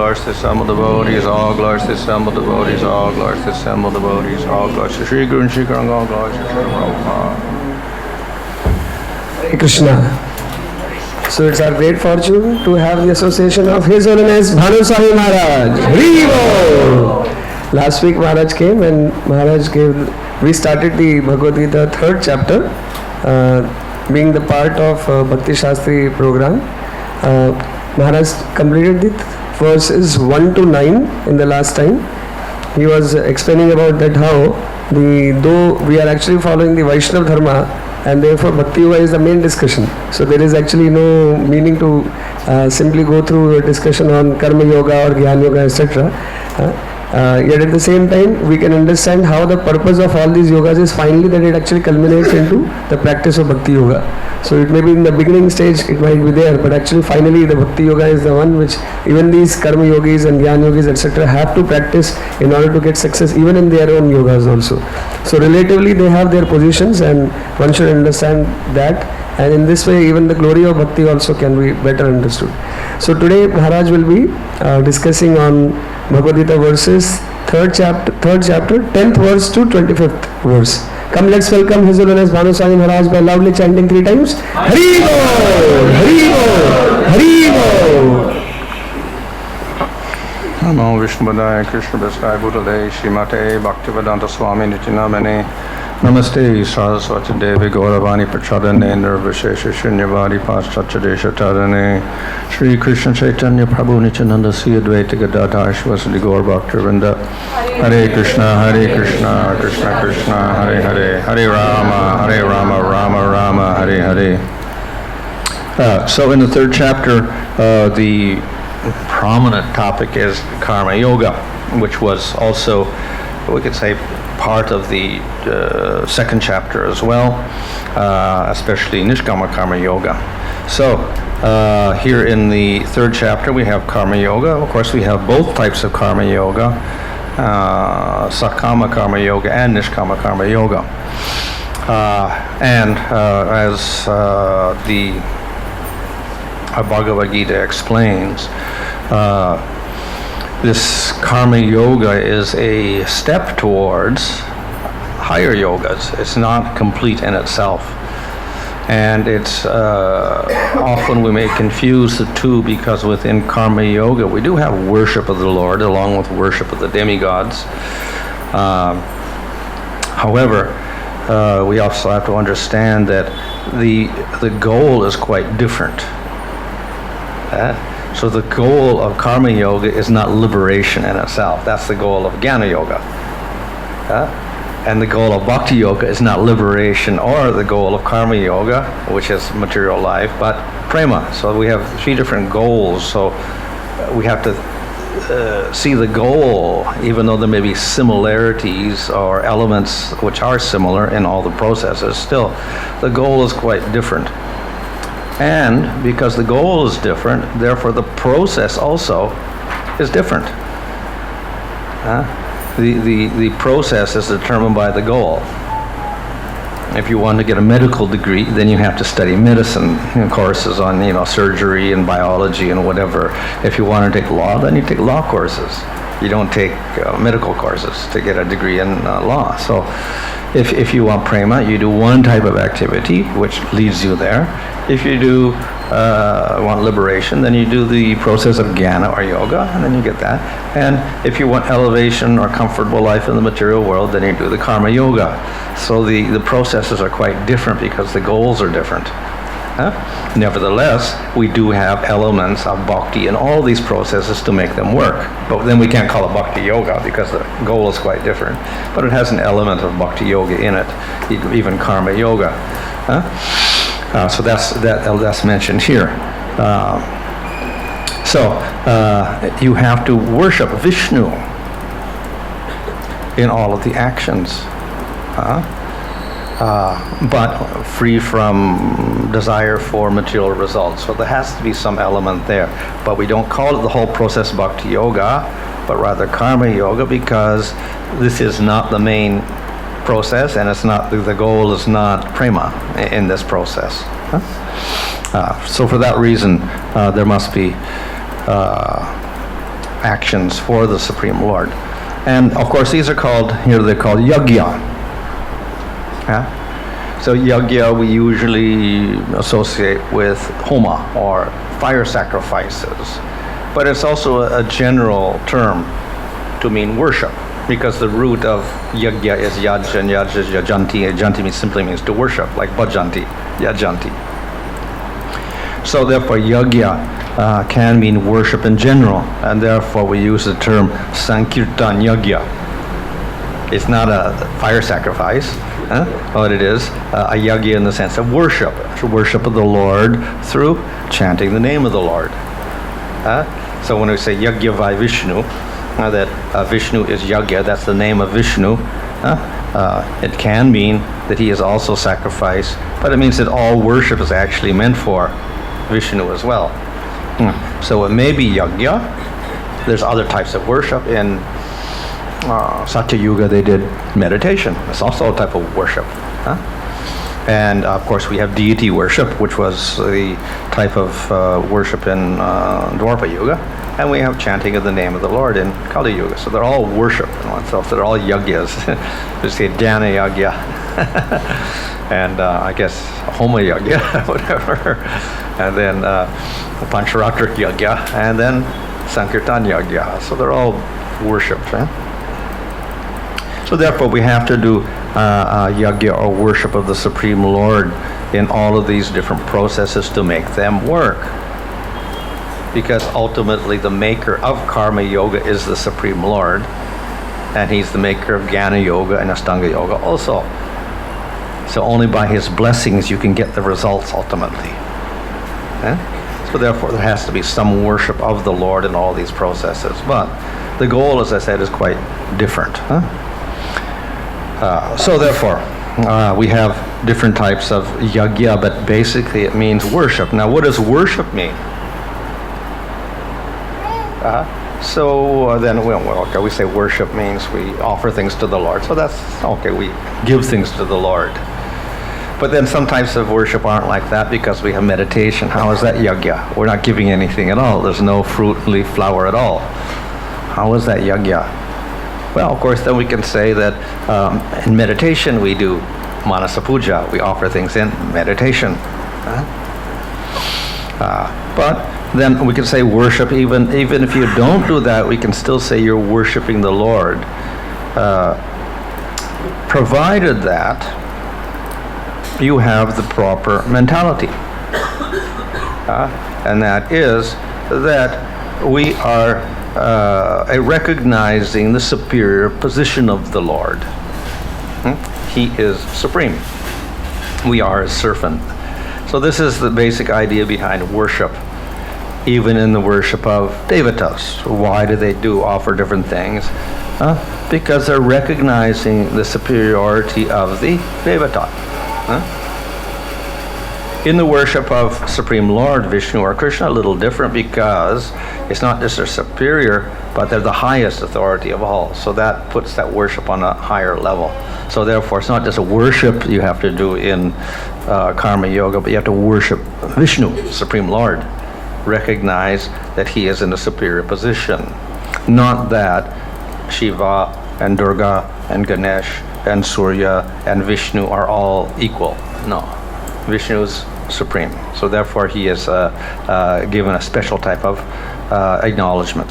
Glories to assembled devotees, all glories to assembled devotees, all glories to assembled devotees, all glories to Sri Guru and Sri Garanga, all glories to Sri Prabhupada. Hare Krishna. So it's our great fortune to have the association of His Holiness Bhanu Swami Maharaj. Haribo! Last week Maharaj came and Maharaj we started the Bhagavad Gita 3rd chapter, being the part of Bhakti Shastri program. Maharaj completed the verses 1 to 9 in the last time. He was explaining about that how though we are actually following the Vaishnava Dharma, and therefore Bhakti Yoga is the main discussion. So there is actually no meaning to simply go through a discussion on Karma Yoga or Jnana Yoga, etc. Yet at the same time, we can understand how the purpose of all these yogas is finally that it actually culminates into the practice of Bhakti Yoga. So it may be in the beginning stage, it might be there, but actually finally the Bhakti Yoga is the one which even these Karma Yogis and Jnana Yogis, etc. have to practice in order to get success even in their own yogas also. So relatively they have their positions and one should understand that, and in this way even the glory of Bhakti also can be better understood. So today Maharaj will be discussing on Bhagavad Gita verses 3rd chapter, 10th verse to 25th verse. Come, let's welcome His Holiness Bhanu Swami Maharaj by loudly chanting 3 times. Haribo! Haribo! Haribo! Namo Vishnupadaya Krishna Vishaya Bhutale Srimate Bhaktivedanta Swami Nityanamane Namaste Saraswati Devi Gauravani Prachadane Nirvishesha Shunyavadi Paschatchadesha Tadane Shri Krishna Chaitanya Prabhu Nityananda Sri Advaita Gadadhar Shivasadi Gaur Bhaktivinoda Hare Krishna Krishna Krishna Hare Hare Hare Rama Rama Rama Hare Hare. So in the 3rd chapter, the prominent topic is Karma Yoga, which was also, we could say, part of the 2nd chapter as well, especially Nishkama Karma Yoga. So here in the 3rd chapter we have Karma Yoga. Of course we have both types of Karma Yoga, Sakama Karma Yoga and Nishkama Karma Yoga. And as the Bhagavad Gita explains, this Karma Yoga is a step towards higher yogas. It's not complete in itself. And it's often we may confuse the two because within Karma Yoga we do have worship of the Lord along with worship of the demigods. However, we also have to understand that the goal is quite different. So the goal of Karma Yoga is not liberation in itself. That's the goal of Jnana Yoga. And the goal of Bhakti Yoga is not liberation or the goal of Karma Yoga, which is material life, but Prema. So we have 3 different goals. So we have to see the goal, even though there may be similarities or elements which are similar in all the processes, still the goal is quite different. And because the goal is different, therefore the process also is different. The process is determined by the goal. If you want to get a medical degree, then you have to study medicine courses on surgery and biology and whatever. If you want to take law, then you take law courses. You don't take medical courses to get a degree in law. So if you want prema, you do one type of activity which leads you there. If you do want liberation, then you do the process of jnana or yoga, and then you get that. And if you want elevation or comfortable life in the material world, then you do the karma yoga. So the processes are quite different because the goals are different. Nevertheless, we do have elements of bhakti in all these processes to make them work. But then we can't call it bhakti yoga because the goal is quite different. But it has an element of bhakti yoga in it, even karma yoga. So that's mentioned here. You have to worship Vishnu in all of the actions. But free from desire for material results. So there has to be some element there. But we don't call it the whole process bhakti yoga, but rather karma yoga, because this is not the main process, and it's not the goal is not prema in this process. So for that reason, there must be actions for the Supreme Lord. And of course, these are called, here they're called yagya. So yagya we usually associate with homa, or fire sacrifices. But it's also a general term to mean worship, because the root of yagya is yaj, and yaj is yajanti. Yajanti simply means to worship, like bhajanti, yajanti. So therefore yagya can mean worship in general, and therefore we use the term sankirtan yagya. It's not a fire sacrifice, but it is a yagya in the sense of worship. It's worship of the Lord through chanting the name of the Lord. So when we say yagya vai Vishnu, that Vishnu is yagya, that's the name of Vishnu. It can mean that he is also sacrificed, but it means that all worship is actually meant for Vishnu as well. So it may be yagya. There's other types of worship. In Satya Yuga they did meditation. It's also a type of worship. And of course we have deity worship, which was the type of worship in Dwapara Yuga. And we have chanting of the name of the Lord in Kali Yuga. So they're all worship in oneself. They're all yagyas. There's the Dhyana yagya. And I guess Homa yagya, whatever. And then Pancharatrik yagya. And then Sankirtan yagya. So they're all worship. So therefore we have to do yagya, or worship of the Supreme Lord, in all of these different processes to make them work. Because ultimately the maker of Karma Yoga is the Supreme Lord, and he's the maker of Jnana Yoga and Ashtanga Yoga also. So only by his blessings you can get the results ultimately. So therefore there has to be some worship of the Lord in all these processes. But the goal, as I said, is quite different. So therefore, we have different types of yagya, but basically it means worship. Now what does worship mean? So then, okay, we say worship means we offer things to the Lord. So that's, okay, we give things to the Lord. But then some types of worship aren't like that, because we have meditation. How is that yagya? We're not giving anything at all. There's no fruit, leaf, flower at all. How is that yagya? Well, of course, then we can say that in meditation we do manasa puja. We offer things in meditation. But then we can say worship, even if you don't do that, we can still say you're worshiping the Lord, provided that you have the proper mentality. And that is that we are recognizing the superior position of the Lord. He is supreme. We are his servant. So this is the basic idea behind worship, even in the worship of devatas. Why do they offer different things? Because they're recognizing the superiority of the devata. In the worship of Supreme Lord Vishnu or Krishna, a little different, because it's not just they're superior, but they're the highest authority of all. So that puts that worship on a higher level. So therefore, it's not just a worship you have to do in Karma Yoga, but you have to worship Vishnu, Supreme Lord. Recognize that he is in a superior position. Not that Shiva and Durga and Ganesh and Surya and Vishnu are all equal. No. Vishnu is supreme. So therefore he is given a special type of acknowledgement.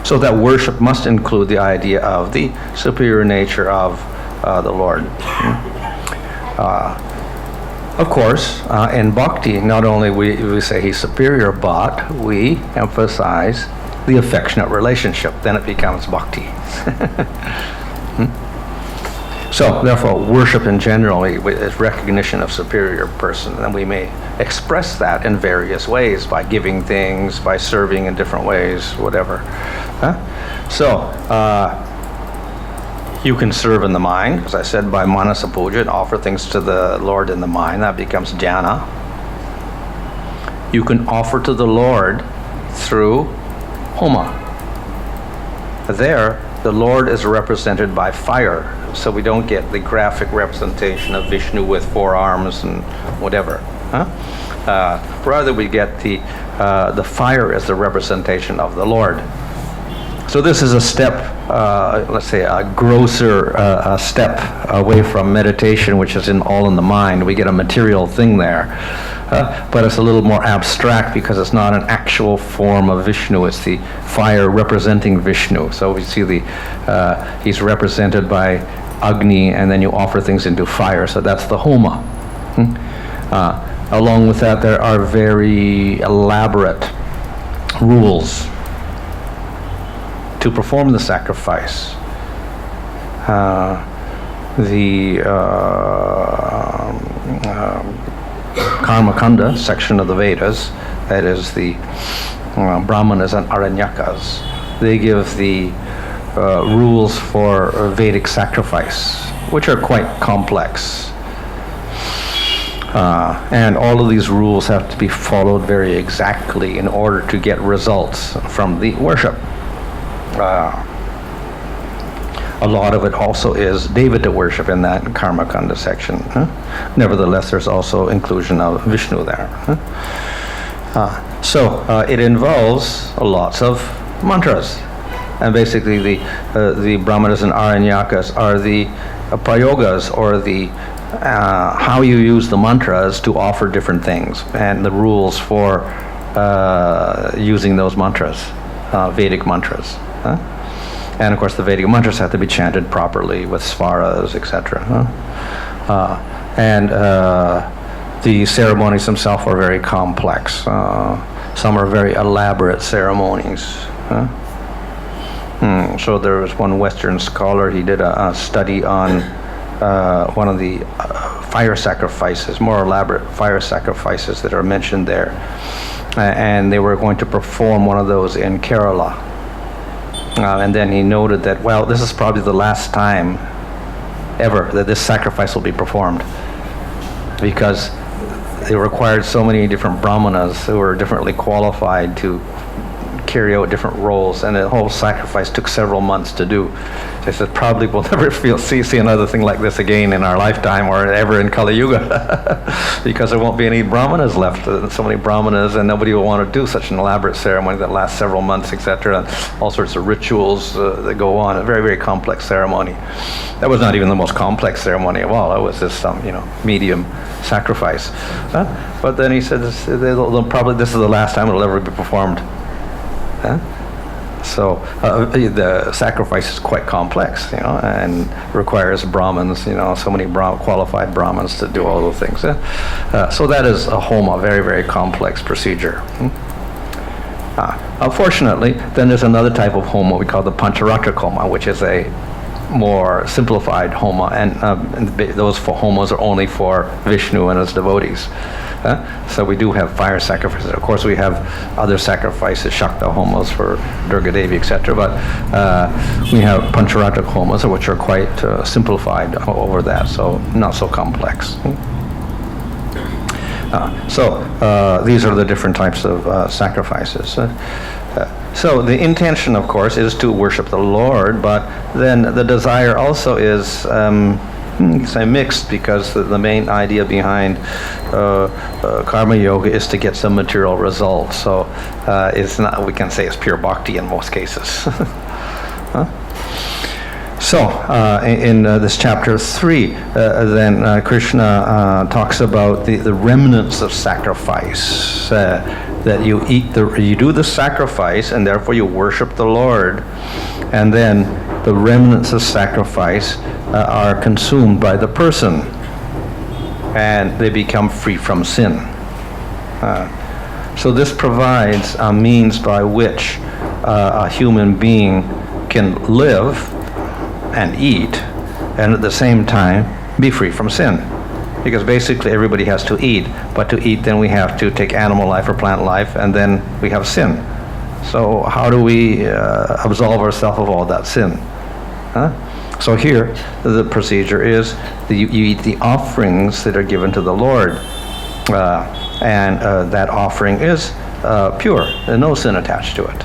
So that worship must include the idea of the superior nature of the Lord. Of course, in bhakti, not only we say he's superior, but we emphasize the affectionate relationship. Then it becomes bhakti. So, therefore, worship in general is recognition of superior person, and we may express that in various ways, by giving things, by serving in different ways, whatever. So, you can serve in the mind, as I said, by manasa puja, and offer things to the Lord in the mind. That becomes dhyana. You can offer to the Lord through homa. There, the Lord is represented by fire, so we don't get the graphic representation of Vishnu with 4 arms and whatever. Rather, we get the fire as the representation of the Lord. So this is a step, let's say a grosser step away from meditation, which is all in the mind. We get a material thing there. But it's a little more abstract because it's not an actual form of Vishnu. It's the fire representing Vishnu. So we see he's represented by Agni, and then you offer things into fire. So that's the homa. Along with that, there are very elaborate rules to perform the sacrifice. The Karma Kanda section of the Vedas, that is the Brahmanas and Aranyakas, they give the rules for Vedic sacrifice, which are quite complex. And all of these rules have to be followed very exactly in order to get results from the worship. A lot of it also is Devata worship in that Karma Kanda section. Nevertheless, there's also inclusion of Vishnu there. So it involves lots of mantras. And basically the Brahmanas and Aranyakas are the prayogas, or the how you use the mantras to offer different things, and the rules for using those mantras, Vedic mantras. And of course the Vedic mantras have to be chanted properly with svaras, etc. And the ceremonies themselves are very complex. Some are very elaborate ceremonies. So there was one Western scholar, he did a study on one of the fire sacrifices, more elaborate fire sacrifices that are mentioned there. And they were going to perform one of those in Kerala. And then he noted that, well, this is probably the last time ever that this sacrifice will be performed, because they required so many different brahmanas who were differently qualified to carry out different roles, and the whole sacrifice took several months to do. They said probably we'll never see another thing like this again in our lifetime, or ever in Kali Yuga, because there won't be any brahmanas left. So many brahmanas, and nobody will want to do such an elaborate ceremony that lasts several months, etc. All sorts of rituals that go on. A very, very complex ceremony. That was not even the most complex ceremony of all. It was just some, medium sacrifice. But then he said, probably this is the last time it'll ever be performed. So the sacrifice is quite complex, and requires Brahmins, so many qualified Brahmins to do all those things. So that is a homa, very, very complex procedure. Unfortunately, then there's another type of homa we call the Pancharatrik homa, which is a more simplified homa, and those homas are only for Vishnu and his devotees. So we do have fire sacrifices. Of course, we have other sacrifices, Shakta homas for Durga Devi, etc. But we have Pancharatrik homas, which are quite simplified over that, so not so complex. So these are the different types of sacrifices. So the intention, of course, is to worship the Lord, but then the desire also is mixed, because the main idea behind karma yoga is to get some material results. So it's not, we can say it's pure bhakti in most cases. So in this chapter 3, then Krishna talks about the remnants of sacrifice. That you do the sacrifice, and therefore you worship the Lord, and then the remnants of sacrifice are consumed by the person, and they become free from sin. So this provides a means by which a human being can live and eat, and at the same time be free from sin. Because basically everybody has to eat, but to eat then we have to take animal life or plant life, and then we have sin. So how do we absolve ourselves of all that sin? So here the procedure is that you eat the offerings that are given to the Lord, and that offering is pure. There's no sin attached to it.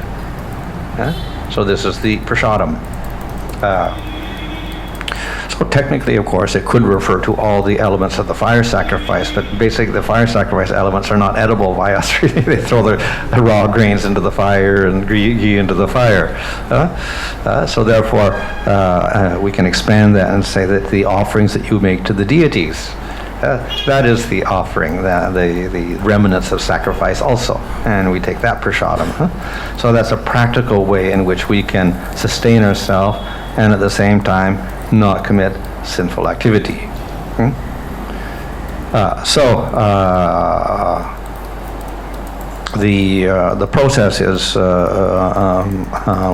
So this is the prasadam. So So technically, of course, it could refer to all the elements of the fire sacrifice, but basically the fire sacrifice elements are not edible by us. Really, they throw the raw grains into the fire and ghee into the fire. So therefore, we can expand that and say that the offerings that you make to the deities, that is the offering, the remnants of sacrifice also, and we take that prasadam. So that's a practical way in which we can sustain ourselves and at the same time not commit sinful activity. The process is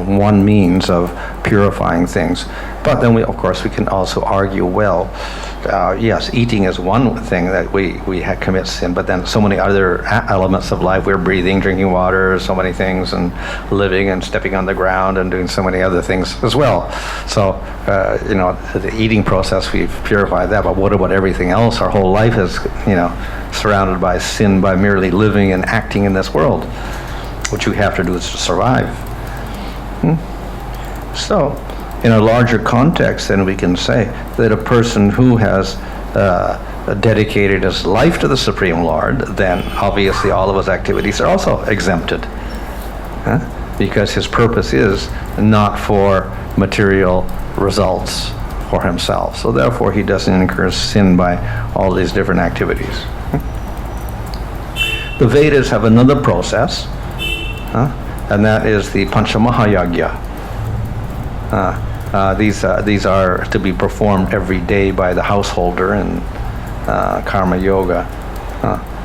one means of purifying things. But then of course we can also argue, well, yes, eating is one thing that we commit sin, but then so many other elements of life, we're breathing, drinking water, so many things, and living and stepping on the ground and doing so many other things as well. So, the eating process, we've purified that, but what about everything else? Our whole life is, surrounded by sin by merely living and acting in this world. What you have to do is to survive. So, in a larger context, then we can say that a person who has dedicated his life to the Supreme Lord, then obviously all of his activities are also exempted. Because his purpose is not for material results for himself. So therefore he doesn't incur sin by all these different activities. The Vedas have another process, and that is the Panchamahayagya. These are to be performed every day by the householder in karma yoga.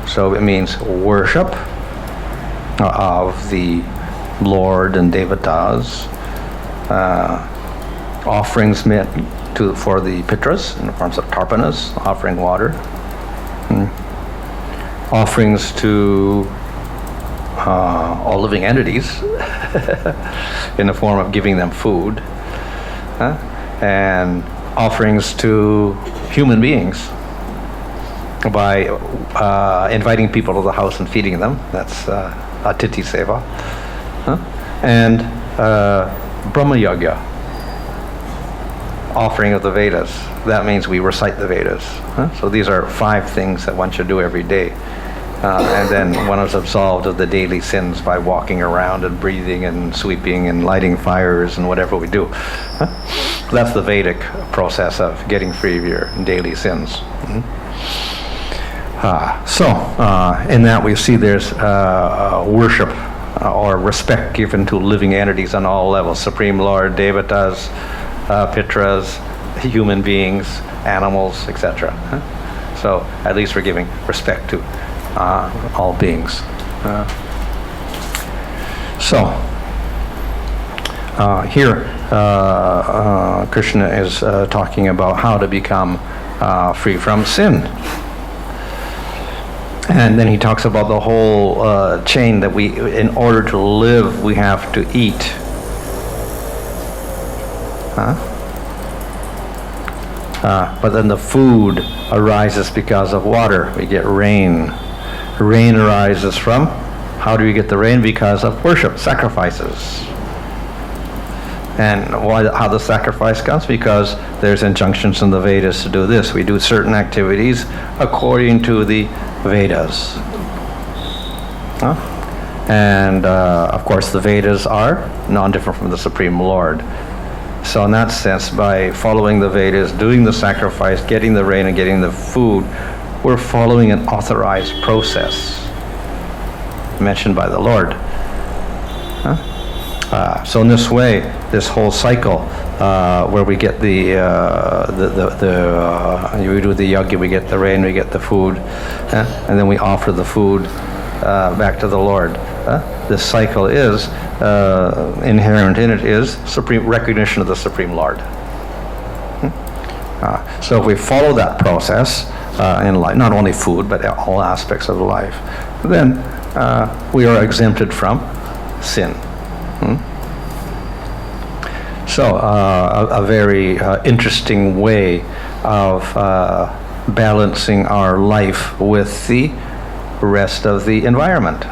So it means worship of the Lord and devatas, offerings meant for the pitras in the forms of tarpanas, offering water, offerings to all living entities in the form of giving them food, and offerings to human beings by inviting people to the house and feeding them. That's Atiti Seva. And Brahma Yagya, offering of the Vedas. That means we recite the Vedas. So these are 5 things that one should do every day. And then one is absolved of the daily sins by walking around and breathing and sweeping and lighting fires and whatever we do. That's the Vedic process of getting free of your daily sins. In that we see there's worship or respect given to living entities on all levels: Supreme Lord, devatas, pitras, human beings, animals, etc. So at least we're giving respect to all beings. Here Krishna is talking about how to become free from sin. And then he talks about the whole chain that in order to live, we have to eat. But then the food arises because of water. We get rain. Rain arises from, how do we get the rain? Because of worship, sacrifices. And how the sacrifice comes? Because there's injunctions in the Vedas to do this. We do certain activities according to the Vedas. And of course the Vedas are non-different from the Supreme Lord. So in that sense, by following the Vedas, doing the sacrifice, getting the rain and getting the food, we're following an authorized process mentioned by the Lord. So in this way, this whole cycle, where we get we do the yajna, we get the rain, we get the food, and then we offer the food back to the Lord. This cycle is inherent in it is supreme recognition of the Supreme Lord. So if we follow that process in life, not only food but all aspects of life, then we are exempted from sin. So a very interesting way of balancing our life with the rest of the environment.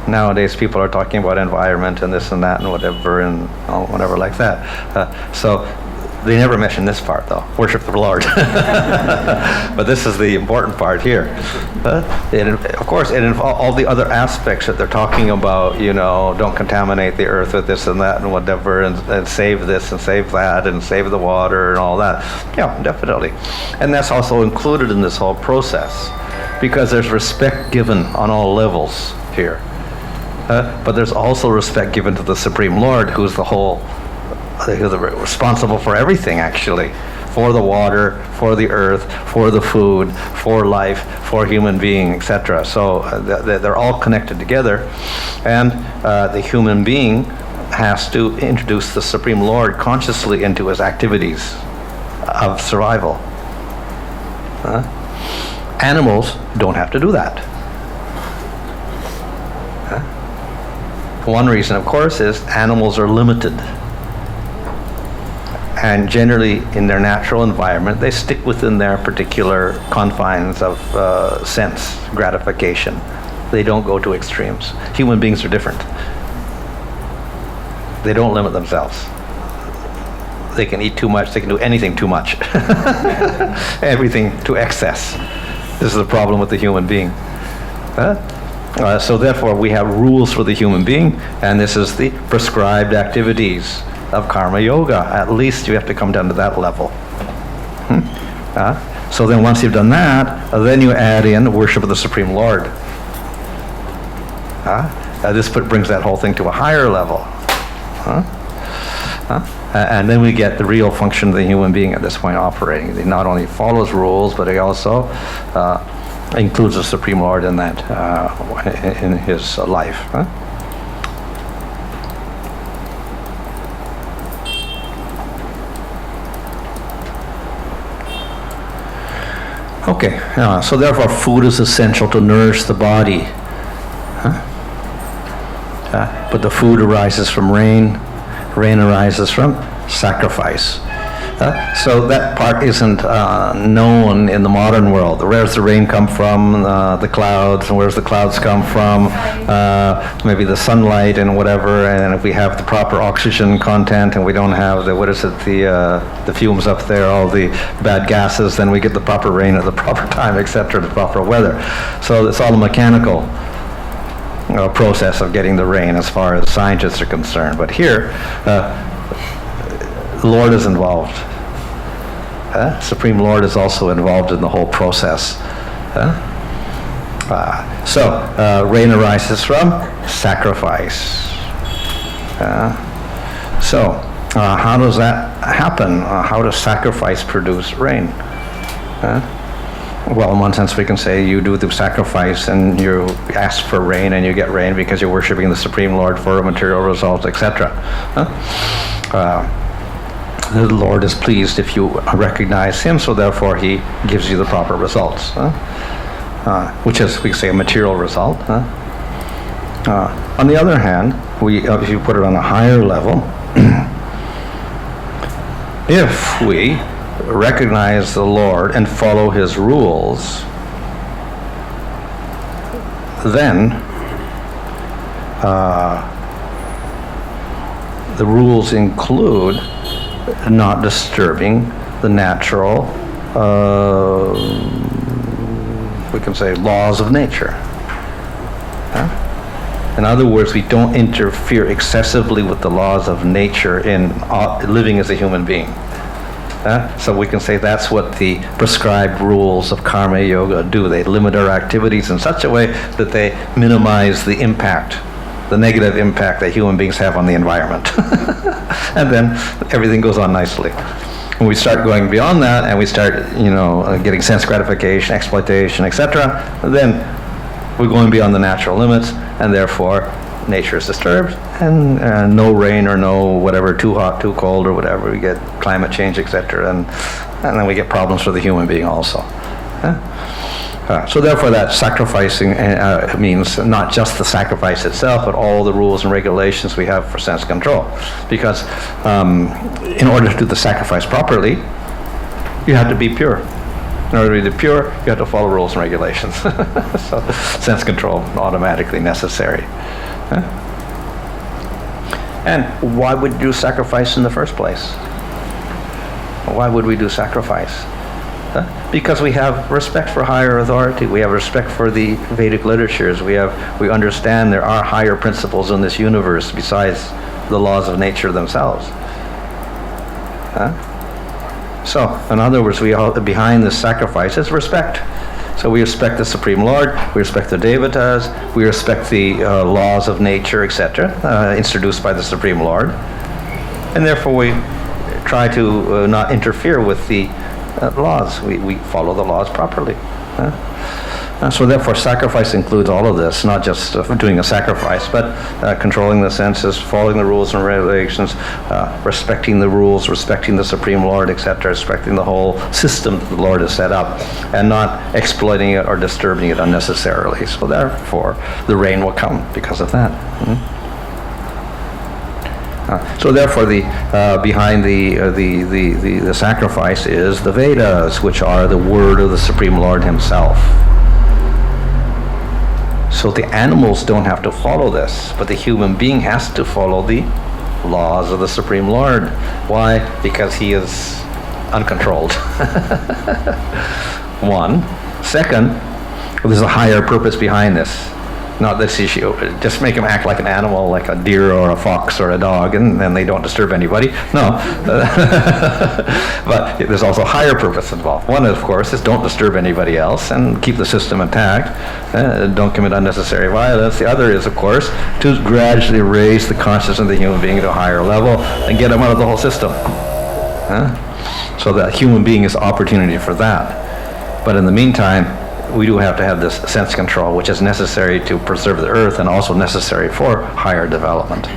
Nowadays people are talking about environment and this and that and whatever like that. So They never mention this part, though. Worship the Lord. But this is the important part here. Of course, it involves all the other aspects that they're talking about. Don't contaminate the earth with this and that and whatever, and save this and save that and save the water and all that. Yeah, definitely. And that's also included in this whole process, because there's respect given on all levels here. But there's also respect given to the Supreme Lord, who's responsible for everything, actually, for the water, for the earth, for the food, for life, for human being, etc. So they're all connected together, and the human being has to introduce the Supreme Lord consciously into his activities of survival. Animals don't have to do that. One reason, of course, is animals are limited. And generally, in their natural environment, they stick within their particular confines of sense gratification. They don't go to extremes. Human beings are different. They don't limit themselves. They can eat too much. They can do anything too much. Everything to excess. This is the problem with the human being. So therefore, we have rules for the human being, and this is the prescribed activities of karma yoga. At least you have to come down to that level. So then once you've done that, then you add in worship of the Supreme Lord. This brings that whole thing to a higher level. And then we get the real function of the human being at this point operating. He not only follows rules, but he also includes the Supreme Lord in that, in his life. Okay, so therefore food is essential to nourish the body. But the food arises from rain arises from sacrifice. So that part isn't known in the modern world. Where's the rain come from? The clouds, and where's the clouds come from? Maybe the sunlight and whatever. And if we have the proper oxygen content, and we don't have the fumes up there, all the bad gases, then we get the proper rain at the proper time, etc., the proper weather. So it's all a mechanical process of getting the rain, as far as scientists are concerned. But here, the Lord is involved. Supreme Lord is also involved in the whole process. So rain arises from sacrifice. So how does that happen? How does sacrifice produce rain? Well, in one sense we can say you do the sacrifice and you ask for rain and you get rain because you're worshiping the Supreme Lord for a material result, etc. The Lord is pleased if you recognize him, so therefore he gives you the proper results, which is, we say, a material result. On the other hand, if you put it on a higher level, if we recognize the Lord and follow his rules, then the rules include not disturbing the natural, we can say, laws of nature. In other words, we don't interfere excessively with the laws of nature in living as a human being. So we can say that's what the prescribed rules of karma yoga do. They limit our activities in such a way that they minimize the impact, the negative impact that human beings have on the environment. And then everything goes on nicely. When we start going beyond that and we start, getting sense gratification, exploitation, etc., then we're going beyond the natural limits, and therefore nature is disturbed, and no rain or no whatever, too hot, too cold or whatever, we get climate change, etc., and then we get problems for the human being also. So therefore that sacrificing means not just the sacrifice itself, but all the rules and regulations we have for sense control. Because in order to do the sacrifice properly, you have to be pure. In order to be pure, you have to follow rules and regulations. So sense control automatically necessary. And why would you do sacrifice in the first place? Why would we do sacrifice? Because we have respect for higher authority. We have respect for the Vedic literatures. We understand there are higher principles in this universe besides the laws of nature themselves. So, in other words, behind this sacrifice is respect. So we respect the Supreme Lord, we respect the Devatas, we respect the laws of nature, etc., introduced by the Supreme Lord. And therefore we try to not interfere with the laws. We follow the laws properly. So therefore sacrifice includes all of this, not just doing a sacrifice, but controlling the senses, following the rules and regulations, respecting the rules, respecting the Supreme Lord, etc., respecting the whole system that the Lord has set up, and not exploiting it or disturbing it unnecessarily. So therefore the rain will come because of that. So therefore, behind the sacrifice is the Vedas, which are the word of the Supreme Lord Himself. So the animals don't have to follow this, but the human being has to follow the laws of the Supreme Lord. Why? Because He is uncontrolled. One. Second, there's a higher purpose behind this. Not this issue. Just make them act like an animal, like a deer or a fox or a dog, and then they don't disturb anybody. No. But there's also a higher purpose involved. One, of course, is don't disturb anybody else and keep the system intact. Don't commit unnecessary violence. The other is, of course, to gradually raise the consciousness of the human being to a higher level and get them out of the whole system. So the human being is opportunity for that. But in the meantime, we do have to have this sense control, which is necessary to preserve the earth and also necessary for higher development.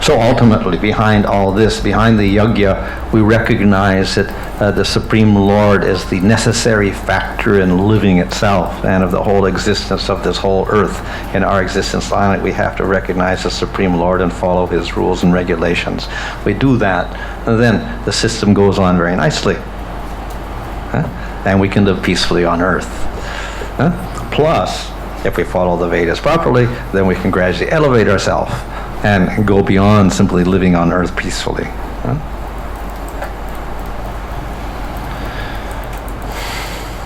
So ultimately, behind all this, behind the yajna, we recognize that the Supreme Lord is the necessary factor in living itself and of the whole existence of this whole earth. In our existence on it, we have to recognize the Supreme Lord and follow His rules and regulations. We do that, and then the system goes on very nicely. And we can live peacefully on earth. Plus, if we follow the Vedas properly, then we can gradually elevate ourselves and go beyond simply living on earth peacefully.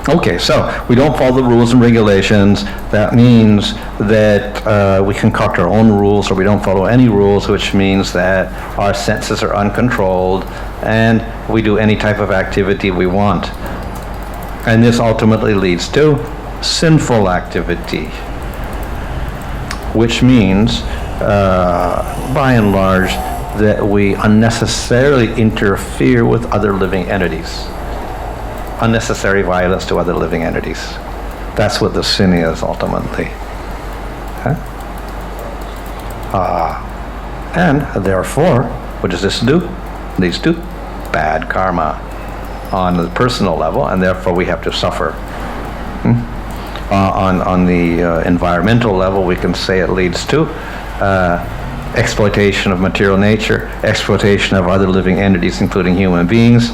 Okay, so we don't follow the rules and regulations. That means that we concoct our own rules, or we don't follow any rules, which means that our senses are uncontrolled and we do any type of activity we want. And this ultimately leads to sinful activity, which means by and large, that we unnecessarily interfere with other living entities. Unnecessary violence to other living entities. That's what the sin is, ultimately. And therefore, what does this do? It leads to bad karma on the personal level, and therefore we have to suffer. On the environmental level, we can say it leads to exploitation of material nature, exploitation of other living entities, including human beings,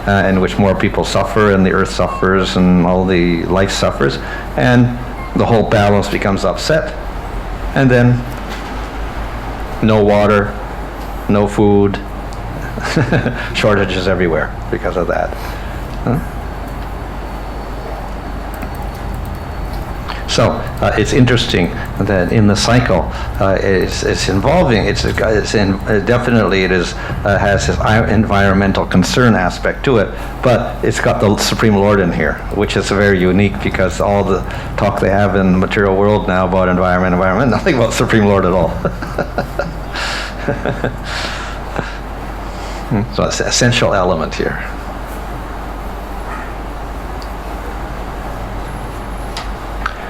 in which more people suffer, and the earth suffers, and all the life suffers, and the whole balance becomes upset, and then no water, no food, shortages everywhere because of that. So it's interesting that in the cycle, it's involving. Definitely it is has this environmental concern aspect to it, but it's got the Supreme Lord in here, which is very unique because all the talk they have in the material world now about environment, nothing about Supreme Lord at all. So it's an essential element here.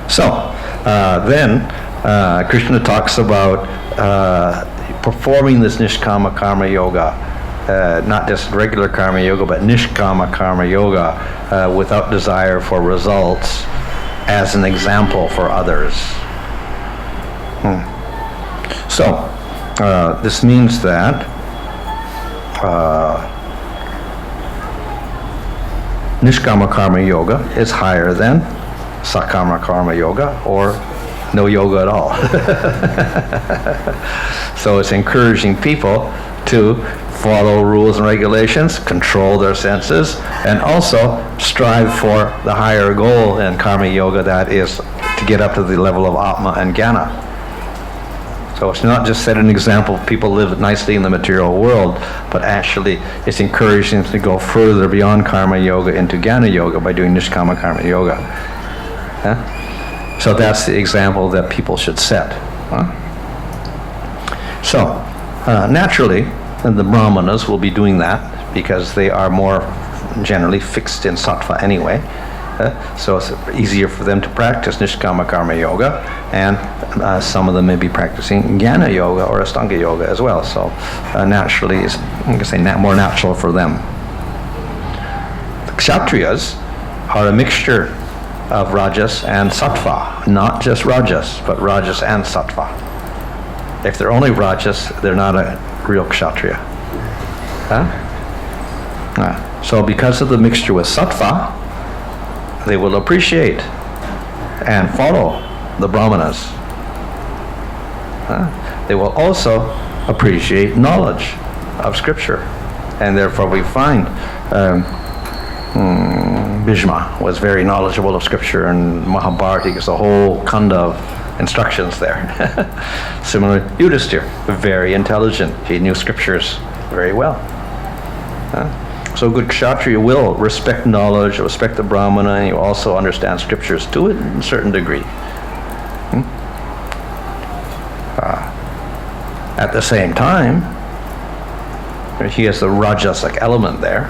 So then Krishna talks about performing this nishkama karma yoga, not just regular karma yoga, but nishkama karma yoga without desire for results, as an example for others. So this means that nishkama karma yoga is higher than sakama karma yoga or no yoga at all. So it's encouraging people to follow rules and regulations, control their senses, and also strive for the higher goal in karma yoga, that is to get up to the level of Atma and Jnana. So it's not just set an example, people live nicely in the material world, but actually it's encouraging them to go further beyond karma yoga into Jnana yoga by doing nishkama karma yoga. So that's the example that people should set. So naturally, the Brahmanas will be doing that because they are more generally fixed in sattva anyway. So it's easier for them to practice nishkama karma yoga, and some of them may be practicing jnana yoga or astanga yoga as well. So naturally, it's, I can say, more natural for them. The Kshatriyas are a mixture of rajas and sattva, not just rajas, but rajas and sattva. If they're only rajas, they're not a real kshatriya. So because of the mixture with sattva, they will appreciate and follow the brahmanas. They will also appreciate knowledge of scripture, and therefore we find Bhishma was very knowledgeable of scripture, and Mahabharata is a whole kanda of instructions there. Similarly, Yudhisthira, very intelligent. He knew scriptures very well. So a good kshatriya will respect knowledge, respect the brahmana, and you also understand scriptures to a certain degree. At the same time, he has the rajasic element there,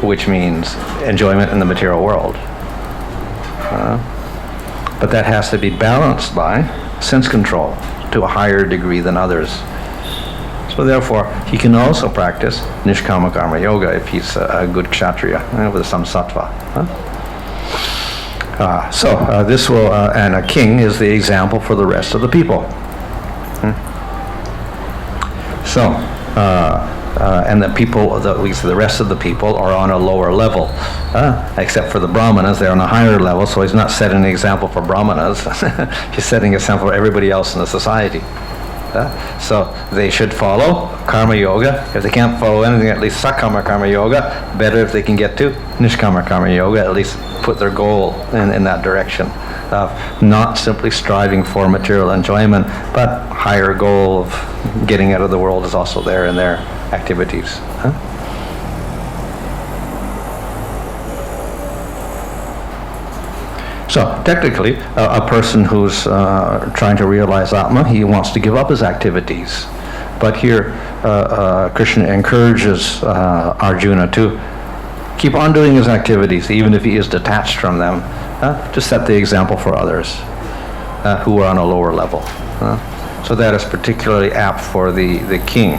which means enjoyment in the material world. But that has to be balanced by sense control to a higher degree than others. So therefore, he can also practice nishkama karma yoga if he's a good kshatriya with some sattva. This will, and a king is the example for the rest of the people. And the people, at least the rest of the people, are on a lower level, except for the brahmanas. They're on a higher level, so he's not setting an example for brahmanas. He's setting an example for everybody else in the society. So they should follow karma yoga. If they can't follow anything, at least sakama karma yoga. Better if they can get to nishkama karma yoga, at least put their goal in that direction of not simply striving for material enjoyment, but higher goal of getting out of the world is also there in their activities. So technically, a person who's trying to realize Atma, he wants to give up his activities. But here, Krishna encourages Arjuna to keep on doing his activities, even if he is detached from them, to set the example for others who are on a lower level. So that is particularly apt for the king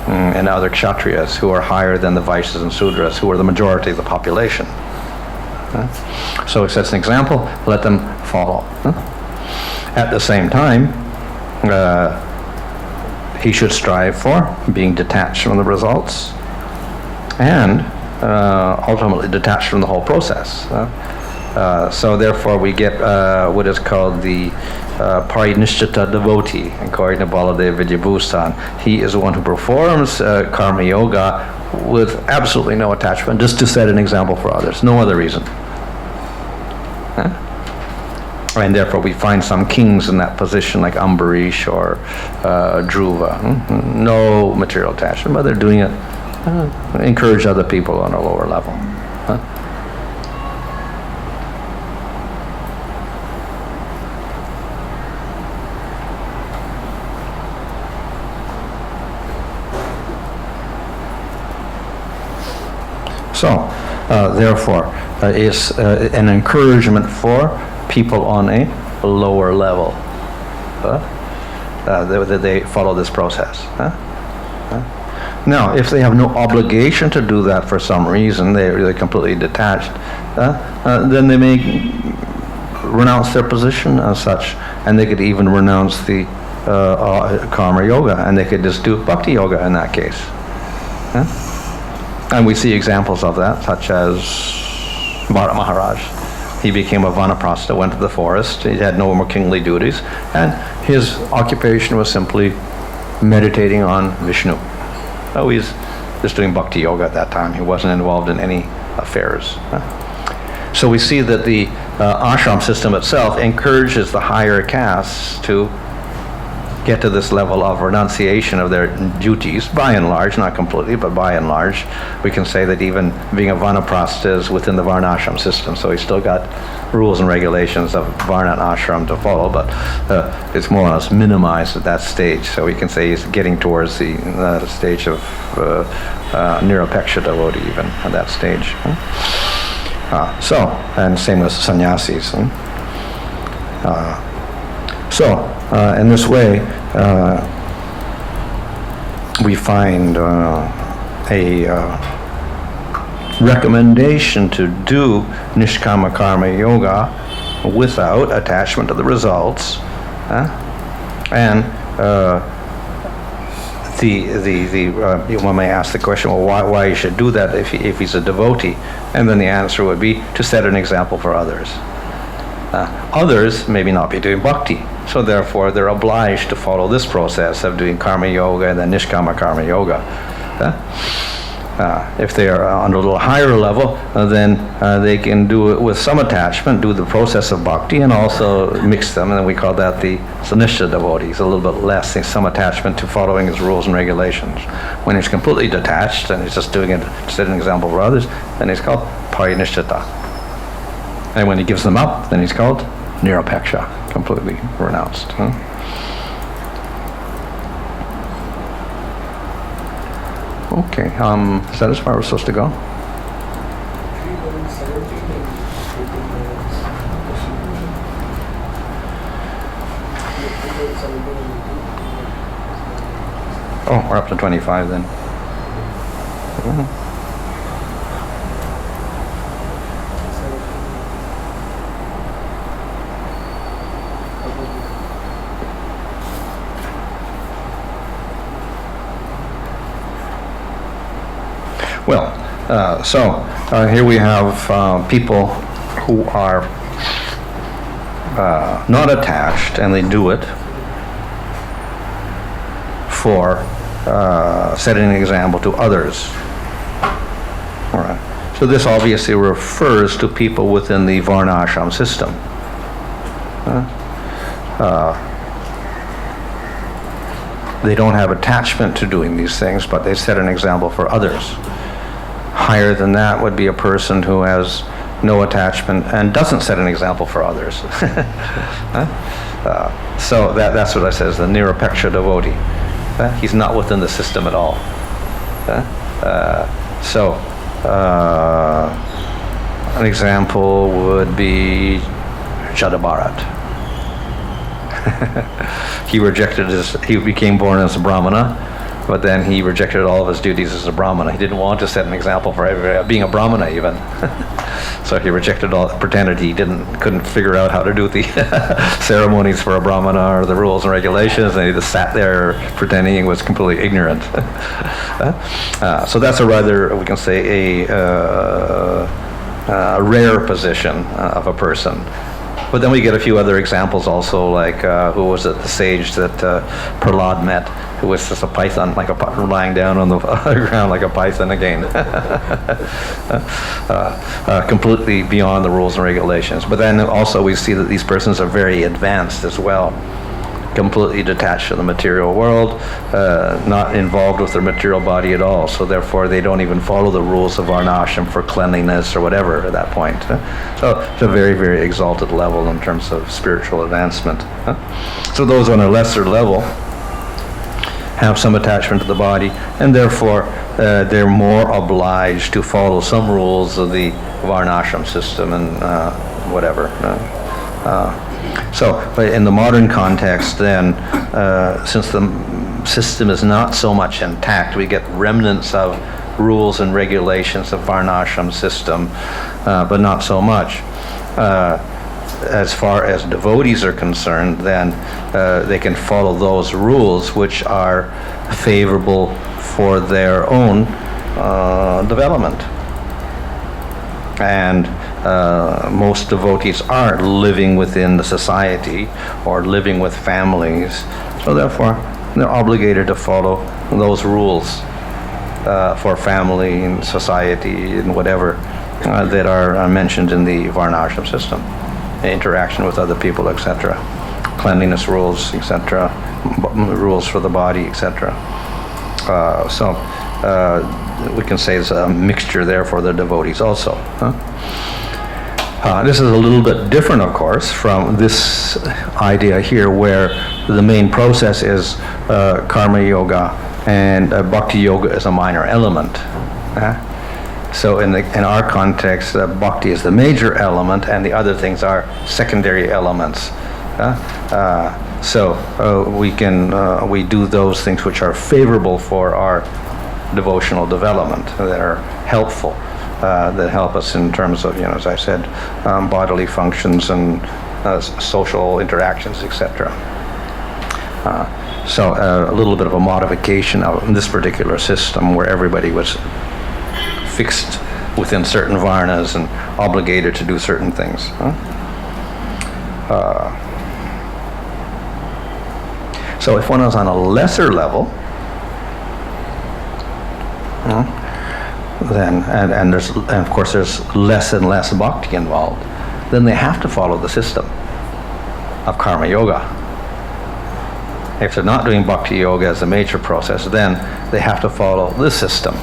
and other kshatriyas who are higher than the Vaishyas and Sudras, who are the majority of the population. So it sets an example, let them follow. At the same time, he should strive for being detached from the results and ultimately detached from the whole process. So therefore we get what is called the Parinishchita devotee, according to Baladev Vidyabhusan. He is the one who performs karma yoga with absolutely no attachment, just to set an example for others, no other reason. And therefore we find some kings in that position, like Ambarish or Dhruva. No material attachment, but they're doing it, encourage other people on a lower level. So, therefore, is an encouragement for people on a lower level that they follow this process. Now, if they have no obligation to do that for some reason, they're completely detached, then they may renounce their position as such, and they could even renounce the karma yoga, and they could just do bhakti yoga in that case. And we see examples of that, such as Bharat Maharaj. he became a vanaprastha, went to the forest. He had no more kingly duties, and his occupation was simply meditating on Vishnu. Oh, he's just doing bhakti yoga at that time. He wasn't involved in any affairs. So we see that the ashram system itself encourages the higher castes to get to this level of renunciation of their duties, by and large, not completely, but by and large. We can say that even being a vanaprastha is within the varnashram system, so he's still got rules and regulations of varna and ashram to follow, but it's more or less minimized at that stage. So we can say he's getting towards the stage of nirupeksha devotee even at that stage. And same with sannyasis. In this way, we find a recommendation to do nishkama karma yoga without attachment to the results, and one may ask the question, well, why you should do that if he's a devotee? And then the answer would be to set an example for others. Others maybe not be doing bhakti, so therefore they're obliged to follow this process of doing karma yoga and then nishkama karma yoga. If they are on a little higher level, then they can do it with some attachment, do the process of bhakti, and also mix them, and then we call that the sanishta devotees, a little bit less, some attachment to following his rules and regulations. When he's completely detached and he's just doing it to set an example for others, then he's called parinishchita. And when he gives them up, then he's called nirupeksha, completely renounced. Okay, is that as far as we're supposed to go? Oh, we're up to 25 then. Here we have people who are not attached, and they do it for setting an example to others. All right. So this obviously refers to people within the varnashram system. They don't have attachment to doing these things, but they set an example for others. Higher than that would be a person who has no attachment and doesn't set an example for others. So that's what I said, is the nirupeksha devotee. He's not within the system at all. An example would be Jadabharat. He became born as a Brahmana, but then he rejected all of his duties as a Brahmana. He didn't want to set an example for being a Brahmana even. So he rejected all, pretended he couldn't figure out how to do the ceremonies for a Brahmana or the rules and regulations, and he just sat there pretending he was completely ignorant. So that's a rather, we can say, a rare position of a person. But then we get a few other examples also, like who was it, the sage that Prahlad met, who was just a python, lying down on the ground like a python again. Completely beyond the rules and regulations. But then also we see that these persons are very advanced as well, completely detached from the material world, not involved with their material body at all. So therefore they don't even follow the rules of varnashram for cleanliness or whatever at that point. So it's a very, very exalted level in terms of spiritual advancement. So those on a lesser level have some attachment to the body, and therefore they're more obliged to follow some rules of the varnashram system and whatever. But in the modern context then, since the system is not so much intact, we get remnants of rules and regulations of varnashram system, but not so much. As far as devotees are concerned, then they can follow those rules which are favorable for their own development. And most devotees are living within the society or living with families. So therefore, they're obligated to follow those rules for family and society and whatever that are mentioned in the Varnashram system. Interaction with other people, etc. Cleanliness rules, etc. Rules for the body, etc. So we can say it's a mixture there for the devotees also. This is a little bit different, of course, from this idea here where the main process is karma yoga and bhakti yoga is a minor element. So in our context, bhakti is the major element and the other things are secondary elements. So we do those things which are favorable for our devotional development, that are helpful, that help us in terms of, as I said, bodily functions and social interactions, etc. So a little bit of a modification of this particular system where everybody was fixed within certain varnas and obligated to do certain things. So if one is on a lesser level, then and of course there's less and less bhakti involved, then they have to follow the system of karma yoga. If they're not doing bhakti yoga as a major process, then they have to follow this system.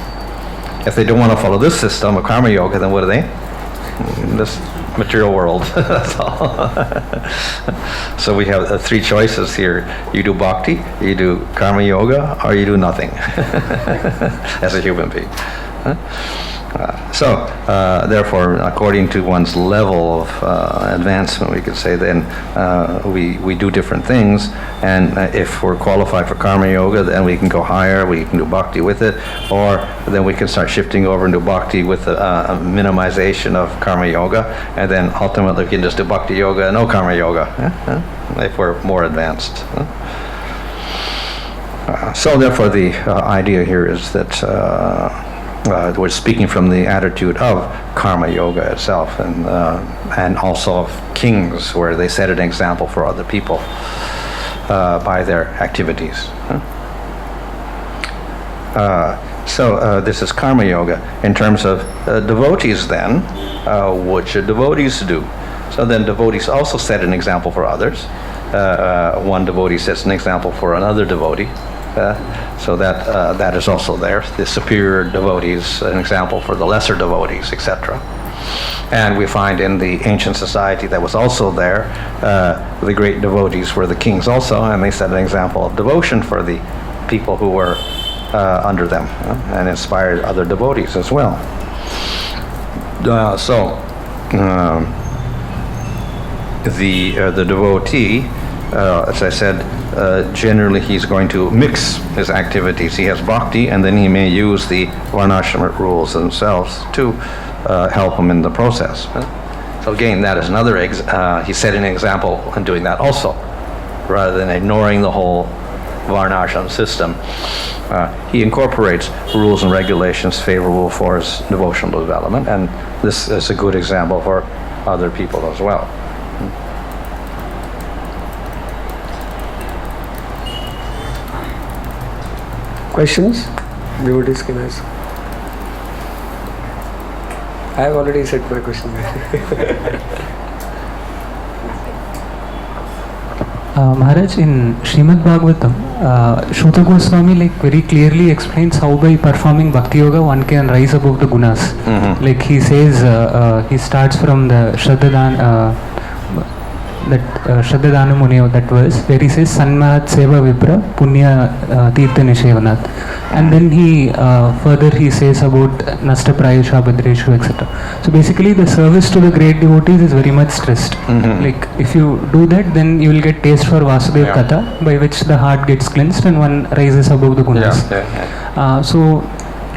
If they don't want to follow this system of karma yoga, then what are they? This material world. That's all. So we have three choices here. You do bhakti, you do karma yoga, or you do nothing as a human being. So therefore, according to one's level of advancement, we could say then we do different things, and if we're qualified for karma yoga, then we can go higher, we can do bhakti with it, or then we can start shifting over into bhakti with a minimization of karma yoga, and then ultimately we can just do bhakti yoga, no karma yoga, if we're more advanced. So therefore the idea here is that we're speaking from the attitude of karma yoga itself, and also of kings, where they set an example for other people by their activities. So this is karma yoga. In terms of devotees then, what should devotees do? So then devotees also set an example for others. One devotee sets an example for another devotee. So that is also there. The superior devotees, an example for the lesser devotees, etc. And we find in the ancient society that was also there, the great devotees were the kings also, and they set an example of devotion for the people who were under them, and inspired other devotees as well. The devotee, as I said, generally he's going to mix his activities. He has bhakti, and then he may use the varnashram rules themselves to help him in the process. So again, that is another, he set an example in doing that also, rather than ignoring the whole varnashram system. He incorporates rules and regulations favorable for his devotional development, and this is a good example for other people as well. Questions? Devotees can ask. I have already said my question. Maharaj, in Srimad Bhagavatam, Shuta Goswami very clearly explains how by performing Bhakti Yoga one can rise above the gunas. Mm-hmm. Like he says, he starts from the Shraddhadan, Shraddhadanu Muniyo, that verse, where he says Sanmat Seva Vipra Punya Tirtha Nishevanat, and then he further he says about Nasta Prayasha Bhadreshu, etc. So basically the service to the great devotees is very much stressed. Mm-hmm. Like if you do that, then you will get taste for Vasudev Katha, by which the heart gets cleansed and one rises above the gunas. Yeah. So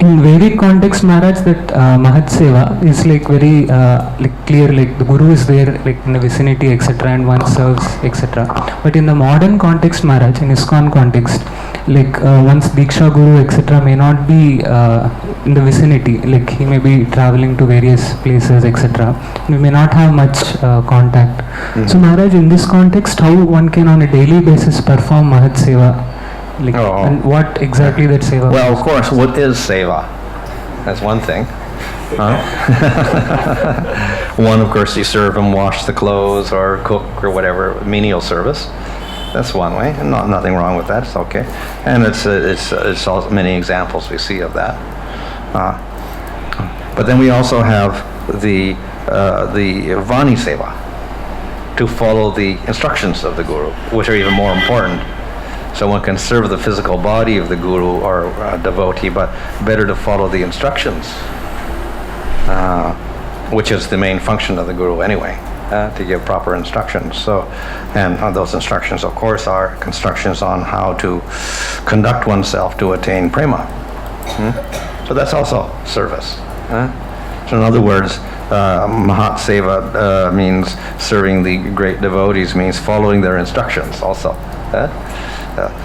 in Vedic context, Maharaj, that Mahat Seva is like very like clear, like the Guru is there, like in the vicinity, etc., and one serves, etc. But in the modern context, Maharaj, in ISKCON context, like one's Diksha Guru, etc., may not be in the vicinity, like he may be traveling to various places, etc. We may not have much contact. Mm-hmm. So, Maharaj, in this context, how one can on a daily basis perform Mahat Seva? Like, and what exactly that seva? Well, of course, what is seva? That's one thing. One, of course, you serve and wash the clothes or cook or whatever, menial service. That's one way, and nothing wrong with that. It's okay, and it's also many examples we see of that. But then we also have the Vani seva, to follow the instructions of the Guru, which are even more important. So one can serve the physical body of the Guru or devotee, but better to follow the instructions, which is the main function of the Guru anyway, to give proper instructions. So, and those instructions, of course, are instructions on how to conduct oneself to attain prema. So that's also service. So in other words, Mahat Seva means serving the great devotees, means following their instructions also.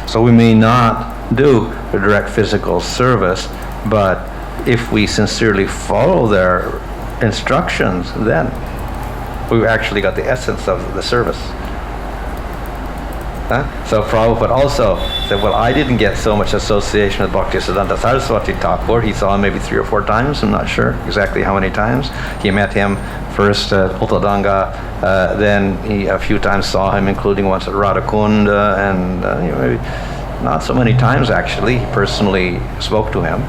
So we may not do a direct physical service, but if we sincerely follow their instructions, then we've actually got the essence of the service. So Prabhupada also said, well, I didn't get so much association with Bhaktisiddhanta Saraswati Thakur. He saw him maybe 3 or 4 times. I'm not sure exactly how many times. He met him first at Uttadanga, then he a few times saw him, including once at Radhakunda, and maybe not so many times actually. He personally spoke to him.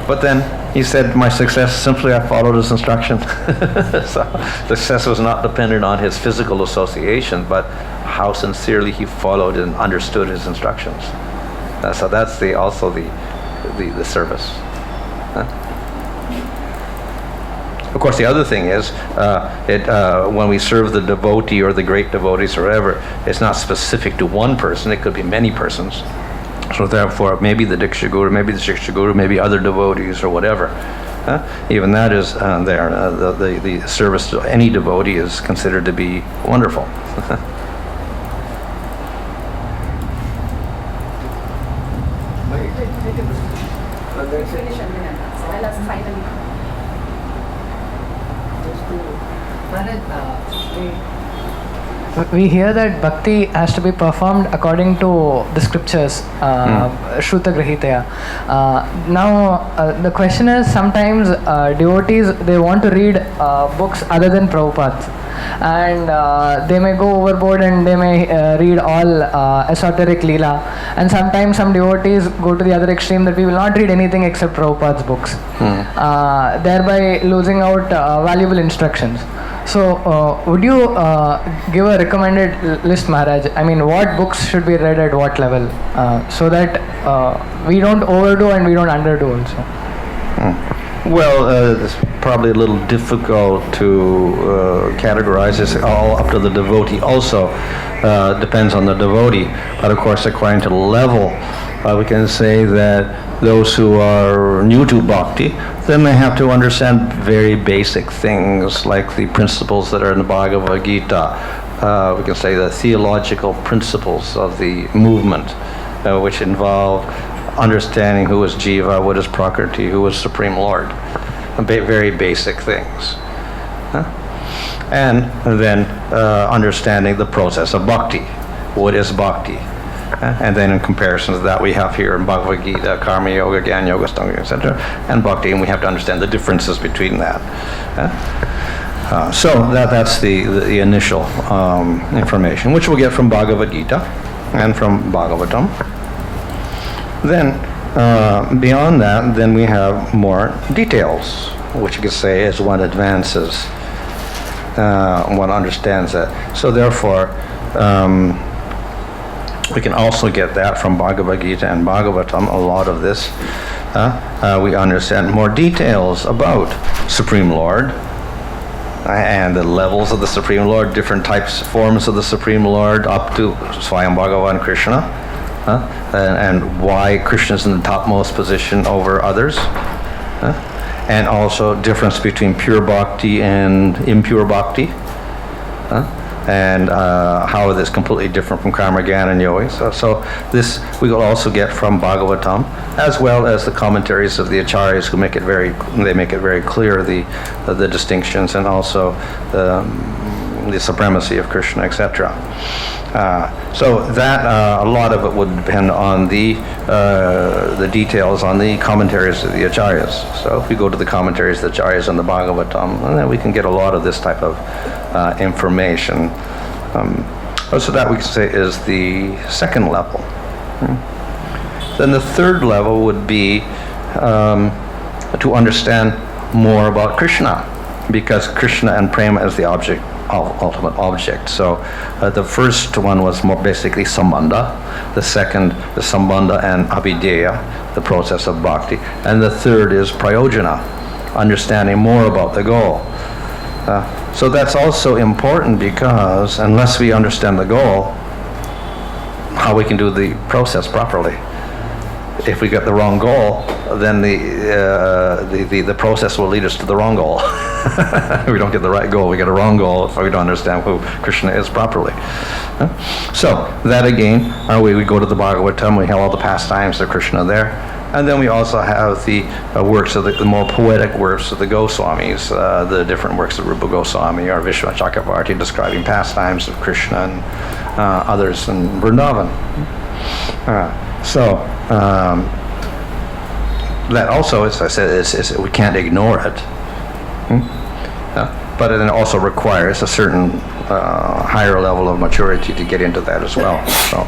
But then he said, my success, simply I followed his instructions. So success was not dependent on his physical association, but how sincerely he followed and understood his instructions. So that's also the service. Of course, the other thing is, when we serve the devotee or the great devotees or whatever, it's not specific to one person, it could be many persons. So therefore, maybe the Diksha Guru, maybe the Shiksha Guru, maybe other devotees or whatever. Even that is there. The service to any devotee is considered to be wonderful. We hear that bhakti has to be performed according to the scriptures, Shruta Grahitaya. Now, the question is, sometimes devotees, they want to read books other than Prabhupada's, and they may go overboard and they may read all esoteric Leela, and sometimes some devotees go to the other extreme that we will not read anything except Prabhupada's books, thereby losing out valuable instructions. So, would you give a recommended list, Maharaj? I mean, what books should be read at what level, so that we don't overdo and we don't underdo also? Well, it's probably a little difficult to categorize this all up to the devotee also. Depends on the devotee. But of course, according to the level, we can say that those who are new to bhakti, then they have to understand very basic things like the principles that are in the Bhagavad Gita. We can say the theological principles of the movement, which involve understanding who is Jiva, what is Prakriti, who is Supreme Lord. Very basic things. And then understanding the process of bhakti. What is bhakti? And then in comparison to that, we have here in Bhagavad Gita, Karma Yoga, Jnana Yoga, Stanga Yoga, etc., and bhakti, and we have to understand the differences between that. So that's the initial information, which we'll get from Bhagavad Gita and from Bhagavatam. Then, beyond that, then we have more details, which you could say as one advances, one understands that. So therefore, we can also get that from Bhagavad Gita and Bhagavatam, a lot of this. We understand more details about Supreme Lord and the levels of the Supreme Lord, different types, forms of the Supreme Lord, up to Swayam Bhagavan Krishna. and why Krishna is in the topmost position over others, and also difference between pure bhakti and impure bhakti, and how it is completely different from karma jnana and yoga. So this we will also get from Bhagavatam, as well as the commentaries of the acharyas who make it very clear the distinctions and also the supremacy of Krishna, etc. So that a lot of it would depend on the details on the commentaries of the acharyas. So if we go to the commentaries of the acharyas on the Bhagavatam, then we can get a lot of this type of information. So that we can say is the second level. Then the third level would be to understand more about Krishna, because Krishna and prema is the ultimate object. So the first one was more basically sambandha, the second the sambandha and abhideya, the process of bhakti, and the third is prayojana, understanding more about the goal. So that's also important, because unless we understand the goal, how we can do the process properly. If we get the wrong goal, then the process will lead us to the wrong goal. We don't get the right goal, we get a wrong goal if we don't understand who Krishna is properly. So that again, we go to the Bhagavatam, we have all the pastimes of Krishna there, and then we also have the works of the more poetic works of the Goswamis, the different works of Rupa Goswami or Vishnu Chakravarti describing pastimes of Krishna and others in Vrindavan. So that also, as I said, is we can't ignore it. But it also requires a certain higher level of maturity to get into that as well. So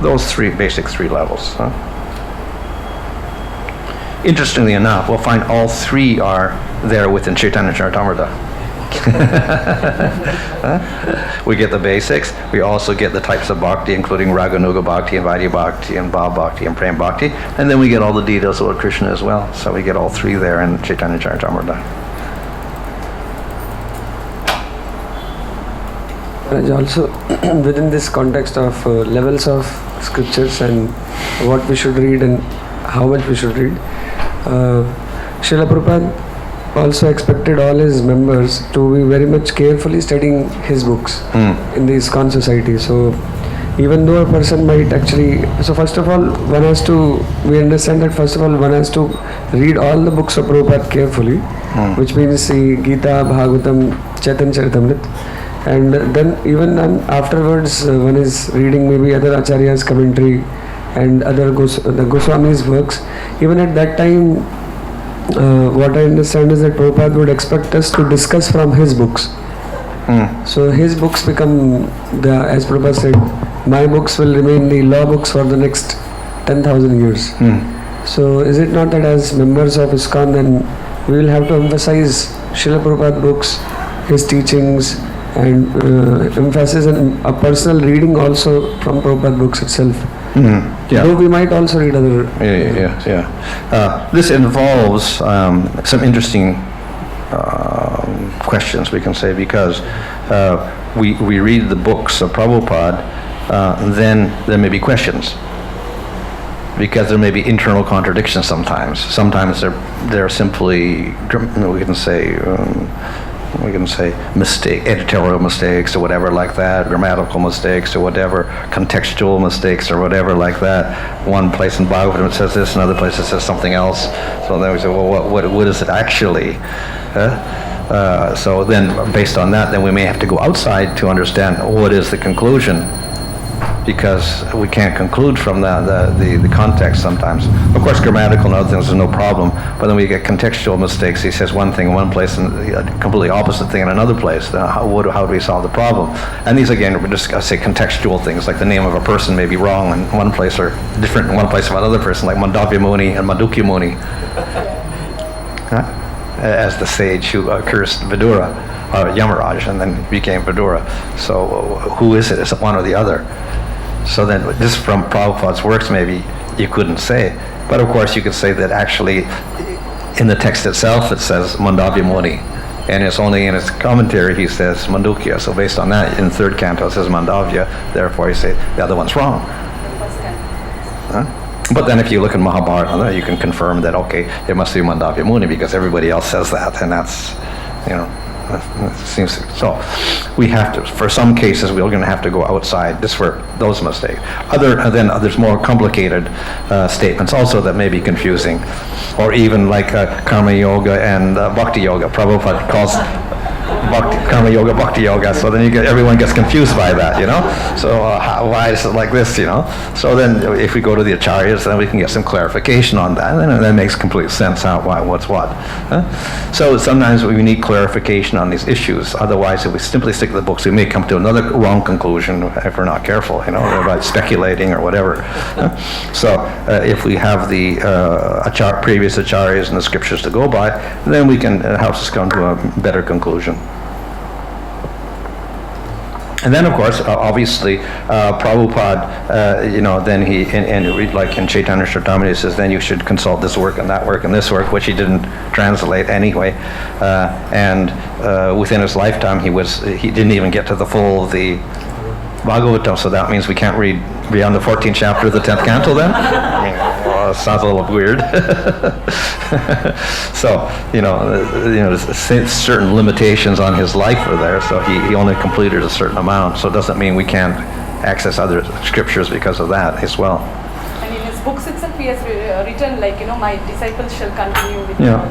those basic three levels. Interestingly enough, we'll find all three are there within Chaitanya Charitamrita. We get the basics. We also get the types of bhakti, including Raganuga bhakti and Vaidya bhakti and Bhav bhakti and Prem bhakti, and then we get all the details about Krishna as well. So we get all three there in Chaitanya Charitamrita. Also, within this context of levels of scriptures and what we should read and how much we should read, Srila Prabhupada also expected all his members to be very much carefully studying his books in the ISKCON society. So even though a person might actually, so first of all, we understand that first of all one has to read all the books of Prabhupada carefully, which means the Gita, Bhagavatam, Chaitanya Charitamrita, and then even afterwards one is reading maybe other acharyas' commentary and other the Goswami's works. Even at that time, what I understand is that Prabhupada would expect us to discuss from his books. So his books become, as Prabhupada said, my books will remain the law books for the next 10,000 years. So is it not that as members of ISKCON, then we will have to emphasize Srila Prabhupada books, his teachings, and emphasis on a personal reading also from Prabhupada books itself. Yeah. Though we might also read other... This involves some interesting questions, we can say, because we read the books of Prabhupada, then there may be questions, because there may be internal contradictions sometimes. Sometimes they're simply, we can say editorial mistakes or whatever like that, grammatical mistakes or whatever, contextual mistakes or whatever like that. One place in Bhagavad it says this, another place it says something else. So then we say, well, what is it actually? So then based on that, then we may have to go outside to understand what is the conclusion, because we can't conclude from the context sometimes. Of course, grammatical and other things is no problem, but then we get contextual mistakes. He says one thing in one place and a completely opposite thing in another place. How do we solve the problem? And these, again, we just say contextual things, like the name of a person may be wrong in one place or different in one place from another person, like Mandavya Muni and Mandukya Muni, as the sage who cursed Vidura, Yamaraj, and then became Vidura. So who is it? Is it one or the other? So then, this from Prabhupada's works, maybe you couldn't say. But of course, you could say that actually, in the text itself, it says Mandavya Muni. And it's only in his commentary he says Mandukya. So based on that, in third canto it says Mandavya. Therefore, you say the other one's wrong. But then if you look in Mahabharata, you can confirm that, okay, it must be Mandavya Muni because everybody else says that, and that's, it seems so. We have to, for some cases, we're going to have to go outside just for those mistakes. Then there's more complicated statements also that may be confusing, or even like Karma Yoga and Bhakti Yoga. Prabhupada calls Karma Yoga, Bhakti Yoga, so then everyone gets confused by that, So why is it like this, So then if we go to the Acharyas, then we can get some clarification on that, and that makes complete sense why, what's what. So sometimes we need clarification on these issues. Otherwise, if we simply stick to the books, we may come to another wrong conclusion if we're not careful, about speculating or whatever. So if we have the previous Acharyas and the scriptures to go by, then it helps us come to a better conclusion. And then, of course, obviously, Prabhupada, then he, like in Chaitanya Charitamrita, he says, then you should consult this work and that work and this work, which he didn't translate anyway. And within his lifetime, he didn't even get to the full of the Bhagavatam, so that means we can't read beyond the 14th chapter of the 10th canto then? It sounds a little weird. So, certain limitations on his life are there, so he only completed a certain amount, so it doesn't mean we can't access other scriptures because of that as well. And in his books itself, he has written, my disciples shall continue with Yeah.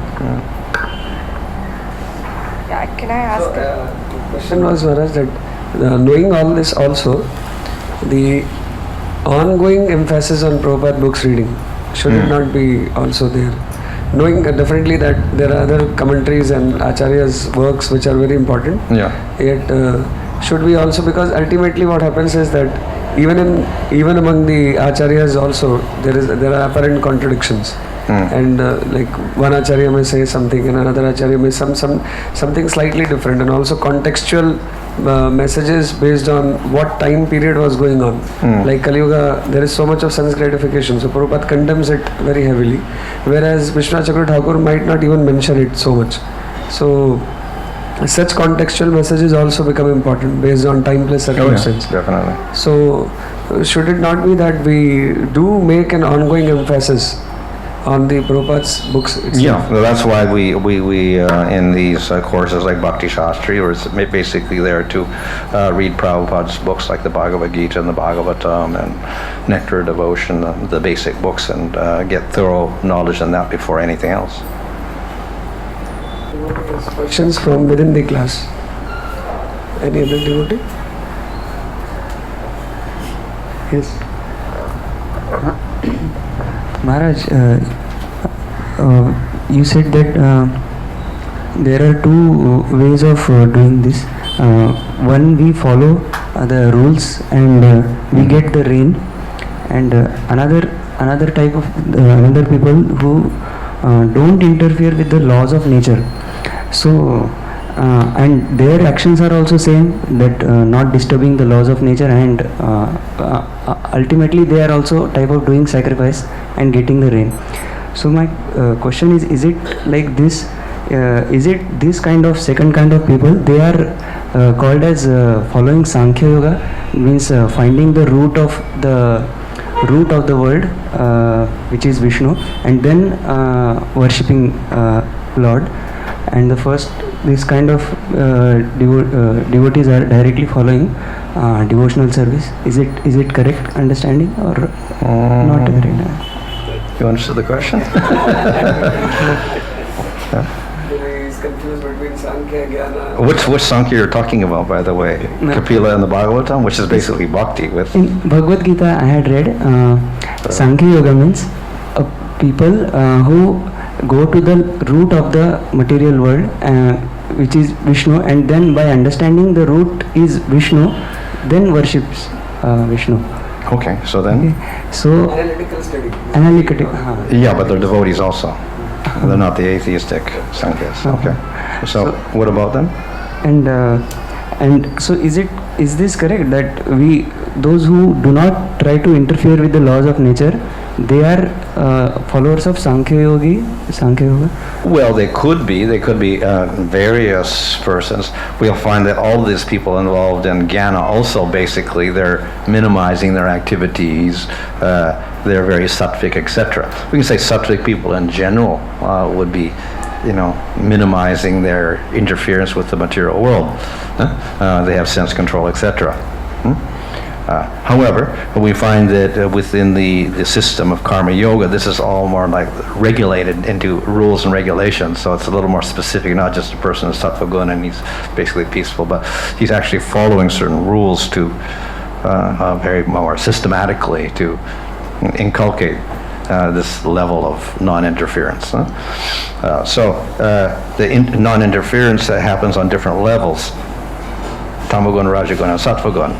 Can I ask? The question was, Maharaj, that knowing all this also, the ongoing emphasis on Prabhupada books reading, should it not be also there? Knowing definitely that there are other commentaries and Acharya's works which are very important, yet should we also, because ultimately what happens is that even among the Acharyas also there are apparent contradictions. And like one Acharya may say something and another Acharya may something slightly different, and also contextual messages based on what time period was going on. Like Kali Yuga, there is so much of sense gratification, so Prabhupada condemns it very heavily, whereas Vishwanath Chakravarti Thakur might not even mention it so much. So such contextual messages also become important based on time, place, circumstance. Definitely. So should it not be that we do make an ongoing emphasis on the Prabhupada's books itself? Yeah, well, that's why we in these courses like Bhakti Shastri, where it's basically there to read Prabhupada's books like the Bhagavad Gita and the Bhagavatam and Nectar of Devotion, the basic books, and get thorough knowledge in that before anything else. Questions from within the class? Any other devotee? Yes. Maharaj, you said that there are two ways of doing this. One, we follow the rules and we get the rain, and another type of another people who don't interfere with the laws of nature. So and their actions are also same, that not disturbing the laws of nature, and ultimately they are also type of doing sacrifice and getting the rain. So my question is it like this? Is it this kind of second kind of people? They are called as following Sankhya Yoga, means finding the root of the world, which is Vishnu, and then worshipping Lord. And the first, this kind of devotees are directly following devotional service. Is it correct understanding or not correct? You understood the question? He's confused between Sankhya, Jnana. Which Sankhya you're talking about, by the way? No. Kapila and the Bhagavatam, which is basically Bhakti with... In Bhagavad Gita, I had read Sankhya Yoga means people who go to the root of the material world, which is Vishnu, and then by understanding the root is Vishnu, then worships Vishnu. Okay, so then... Okay. So Analytical study. Yeah, but they're devotees also. They're not the atheistic Sankhya's. Okay. So what about them? And so is this correct that those who do not try to interfere with the laws of nature, they are followers of Sankhya Yoga. Well, they could be. They could be various persons. We'll find that all of these people involved in jnana also basically they're minimizing their activities. They're very sattvic, etc. We can say sattvic people in general would be, minimizing their interference with the material world. They have sense control, etc. However, we find that within the system of karma yoga, this is all more like regulated into rules and regulations. So it's a little more specific, not just a person is sattva guna and he's basically peaceful, but he's actually following certain rules to very more systematically to inculcate this level of non-interference. So the non-interference happens on different levels, tamaguna, rajaguna, and sattva-guna,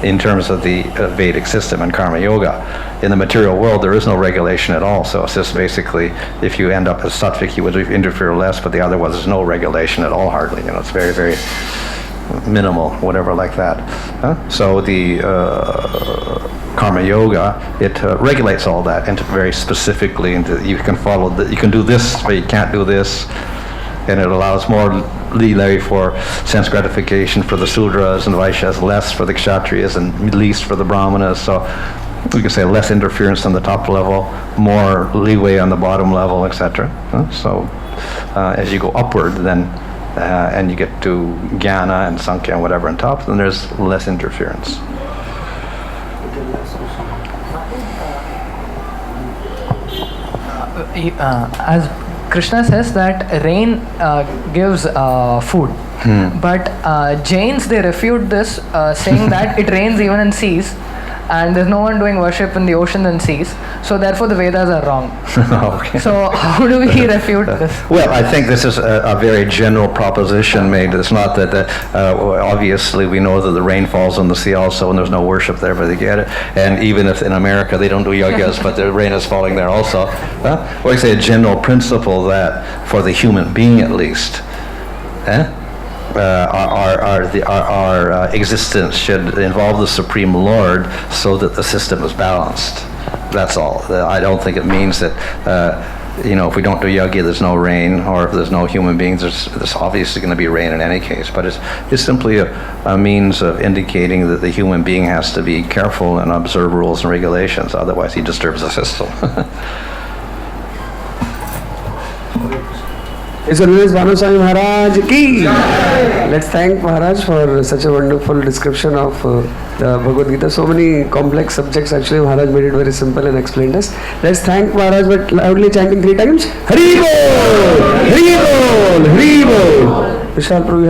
in terms of the Vedic system and karma yoga. In the material world, there is no regulation at all. So it's just basically, if you end up as sattvic, you would interfere less, but the other one, there's no regulation at all, hardly. It's very, very minimal, whatever like that. So the karma yoga, it regulates all that into very specifically, into you can follow, you can do this, but you can't do this. And it allows more leeway for sense gratification for the Sudras and Vaishyas, less for the Kshatriyas and least for the Brahmanas. So we can say less interference on the top level, more leeway on the bottom level, etc. So as you go upward, then and you get to jnana and sankhya and whatever on top, then there's less interference. As Krishna says that rain gives food, but Jains, they refute this, saying that it rains even in seas, and there's no one doing worship in the ocean and seas, so therefore the Vedas are wrong. Okay. So how do we refute this? Well, I think this is a very general proposition made. It's not that obviously we know that the rain falls on the sea also, and there's no worship there, but they get it. And even if in America they don't do yagas, but the rain is falling there also. We say a general principle that for the human being at least, our existence should involve the Supreme Lord so that the system is balanced. That's all. I don't think it means that, if we don't do yajna, there's no rain, or if there's no human beings, there's obviously going to be rain in any case. But it's simply a means of indicating that the human being has to be careful and observe rules and regulations, otherwise he disturbs the system. His Holiness Bhanu Swami Maharaj ki! Let's thank Maharaj for such a wonderful description of the Bhagavad Gita. So many complex subjects, actually Maharaj made it very simple and explained us. Let's thank Maharaj by loudly chanting 3 times. Hari Bol! Hari Bol! Hari Bol! Vishal Prabhu,